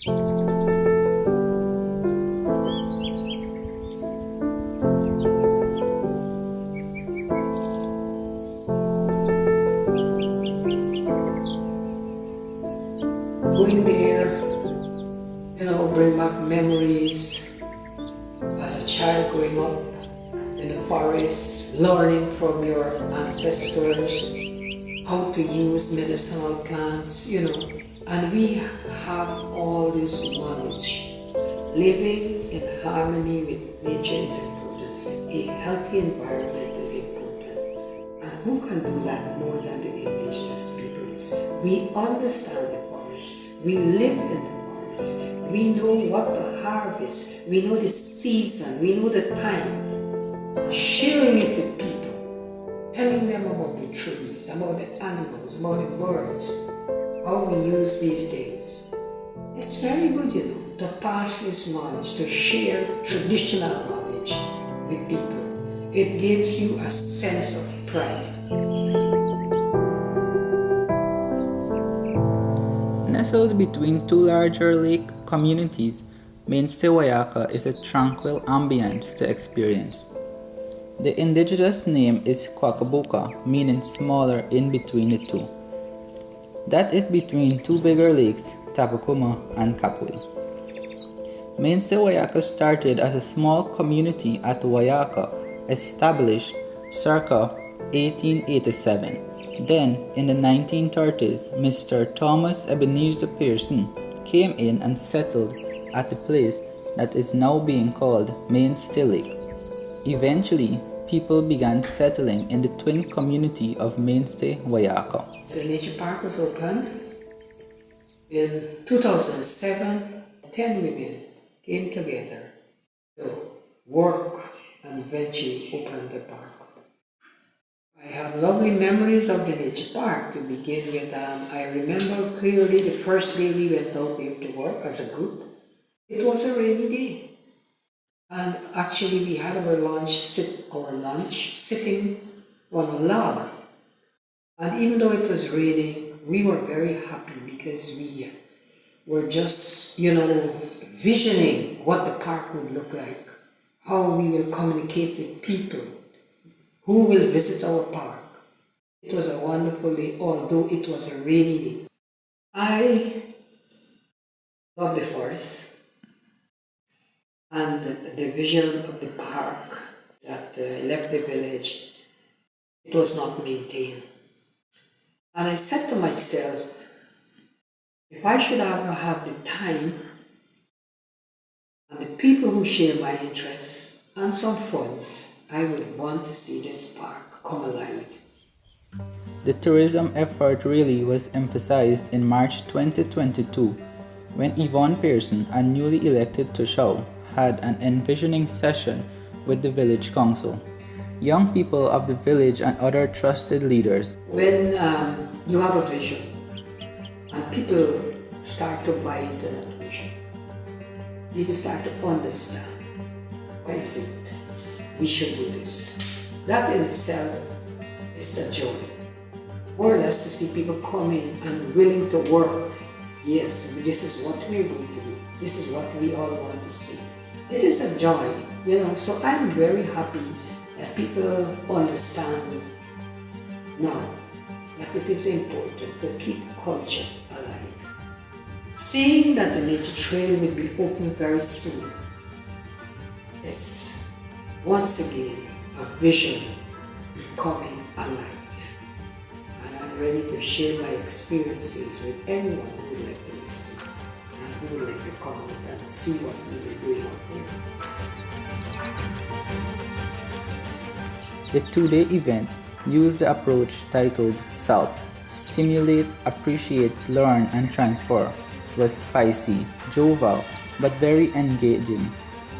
Going there, bring back memories as a child growing up in the forest, learning from your ancestors how to use medicinal plants, and we have all this knowledge. Living in harmony with nature is important. A healthy environment is important. And who can do that more than the indigenous peoples? We understand the forest. We live in the forest. We know what to harvest. We know the season. We know the time. Sharing it with people. Telling them about the trees, about the animals, about the birds. How we use these things. It's very good, to pass this knowledge, to share traditional knowledge with people. It gives you a sense of pride. Nestled between two larger lake communities, Mainstay Whyaka is a tranquil ambience to experience. The indigenous name is Kwakaboka, meaning smaller in between the two. That is between two bigger lakes, Tapakuma and Kapwe. Mainstay Whyaka started as a small community at Whyaka, established circa 1887. Then, in the 1930s, Mr. Thomas Ebenezer Pearson came in and settled at the place that is now being called Mainstay Lake. Eventually, people began settling in the twin community of Mainstay Whyaka. The nature park was opened in 2007. 10 women came together to work and eventually open the park. I have lovely memories of the nature park to begin with. I remember clearly the first day we went out there to work as a group. It was a rainy day. And actually we had our lunch sitting on a log. And even though it was raining, we were very happy because we were just, visioning what the park would look like, how we will communicate with people, who will visit our park. It was a wonderful day, although it was a rainy day. I love the forest and the vision of the park that left the village. It was not maintained. And I said to myself, if I should ever have the time and the people who share my interests and some funds, I would want to see this park come alive. The tourism effort really was emphasized in March 2022 when Yvonne Pearson, a newly elected Toshao, had an envisioning session with the village council. Young people of the village and other trusted leaders. When you have a vision and people start to buy into that vision, people start to understand, why is it we should do this? That in itself is a joy. More or less to see people coming and willing to work. Yes, this is what we're going to do. This is what we all want to see. It is a joy, so I'm very happy that people understand now that it is important to keep culture alive. Seeing that the nature trail will be open very soon is once again a vision becoming alive. And I'm ready to share my experiences with anyone who would like to listen and who would like to come out and see what we are doing out there. The two-day event used the approach titled SALT, Stimulate, Appreciate, Learn and Transfer, was spicy, jovial, but very engaging.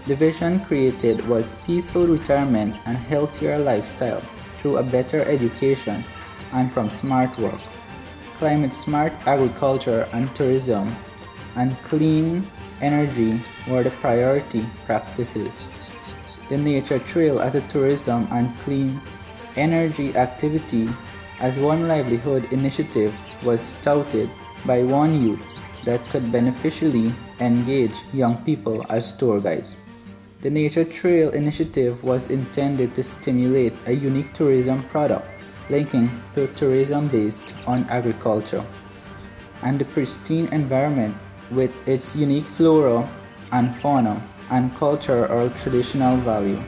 The vision created was peaceful retirement and healthier lifestyle through a better education and from smart work, climate-smart agriculture and tourism, and clean energy were the priority practices. The nature trail as a tourism and clean energy activity as one livelihood initiative was touted by one youth that could beneficially engage young people as tour guides. The Nature Trail initiative was intended to stimulate a unique tourism product linking to tourism based on agriculture and the pristine environment with its unique flora and fauna and cultural traditional value.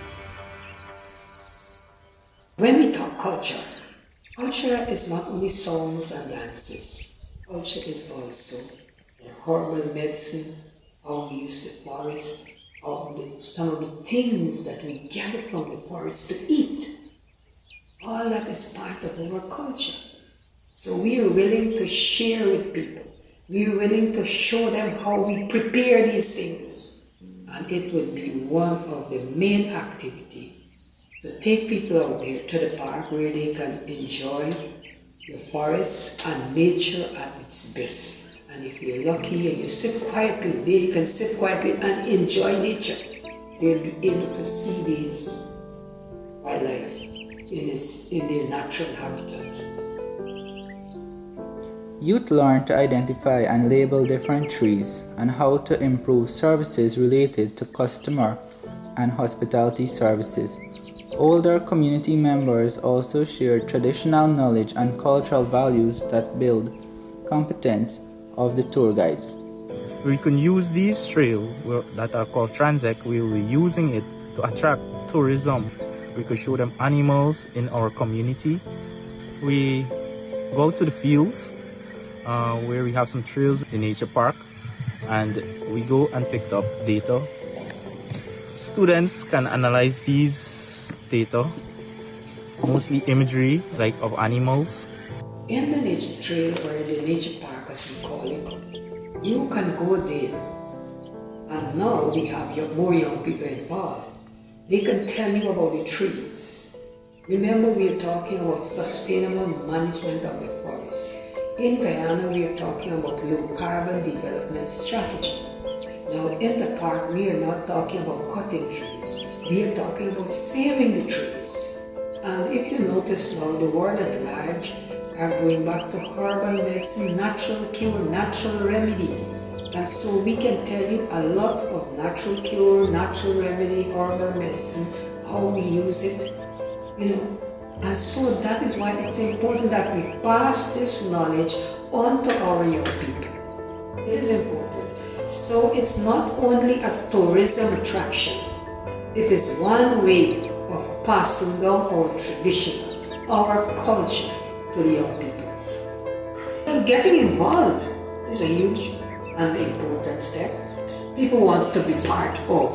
When we talk culture, culture is not only songs and dances. Culture is also herbal medicine, how we use the forest, some of the things that we gather from the forest to eat. All that is part of our culture. So we are willing to share with people. We are willing to show them how we prepare these things. And it would be one of the main activities to take people out there to the park where they can enjoy the forest and nature at its best. And if you're lucky and you sit quietly, they can sit quietly and enjoy nature. They'll be able to see these wildlife in their natural habitat. Youth learn to identify and label different trees and how to improve services related to customer and hospitality services. Older community members also share traditional knowledge and cultural values that build competence of the tour guides. We can use these trails that are called transect. We will be using it to attract tourism. We could show them animals in our community. We go to the fields where we have some trails in nature park, and we go and pick up data. Students can analyze these data, mostly imagery like of animals. In the nature trail or the nature park as we call it, you can go there, and now we have more young people involved. They can tell you about the trees. Remember, we are talking about sustainable management of the forest. In Guyana, we are talking about low carbon development strategy. Now, in the park, we are not talking about cutting trees. We are talking about saving the trees. And if you notice now, the world at large are going back to herbal medicine, natural cure, natural remedy. And so we can tell you a lot of natural cure, natural remedy, herbal medicine, how we use it, And so that is why it's important that we pass this knowledge on to our young people. It is important. So it's not only a tourism attraction. It is one way of passing down our tradition, our culture to the young people. And getting involved is a huge and important step. People want to be part of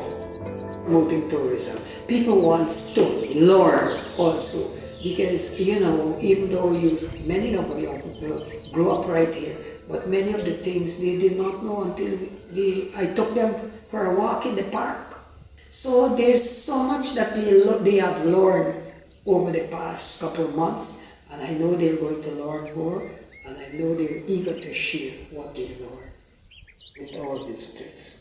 promoting tourism. People want to learn also, because even though many of our young people grew up right here, but many of the things they did not know until I took them for a walk in the park. So there's so much that they have learned over the past couple of months, and I know they're going to learn more, and I know they're eager to share what they learned with our visitors.